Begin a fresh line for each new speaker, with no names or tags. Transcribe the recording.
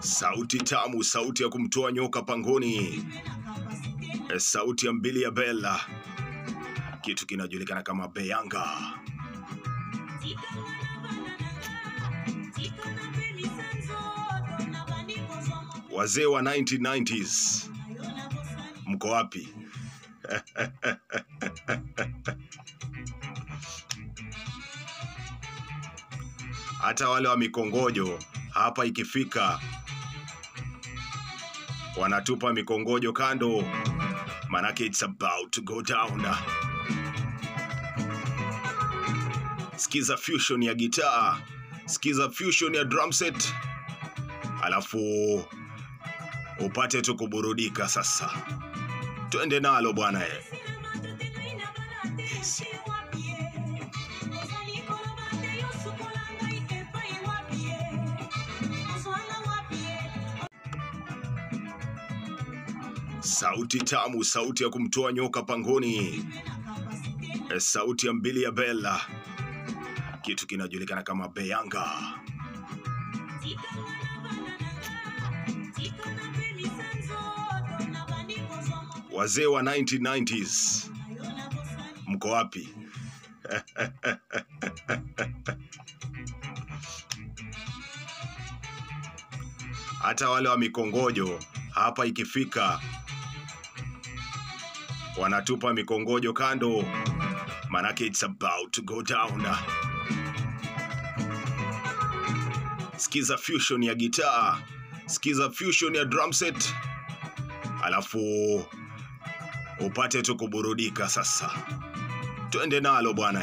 Sauti tamu, sauti ya kumtoa nyoka pangoni. Sauti ya Mbili ya Bella. Kitu kinajulikana kama Beyanga. Wazee wa 1990s. Mko wapi? Hata wale wa mikongojo hapa ikifika wanatupa mikongojo kando, manake it's about to go down. Sikiza fusion ya gitaa, sikiza fusion ya drum set, alafu upate tu kuburudika sasa. Twende nalo bwana. Sauti tamu, sauti ya kumtoa nyoka pangoni. Sauti ya Mbili ya Bella. Kitu kinajulikana kama Beyanga. Wazee wa 1990s. Mko wapi? Hata wale wa mikongojo hapa ikifika wanatupa mikongojo kando, manake it's about to go down. Sikiza fusion ya gitaa, sikiza fusion ya drum set, alafu upate tu kuburudika sasa. Twende nalo bwana.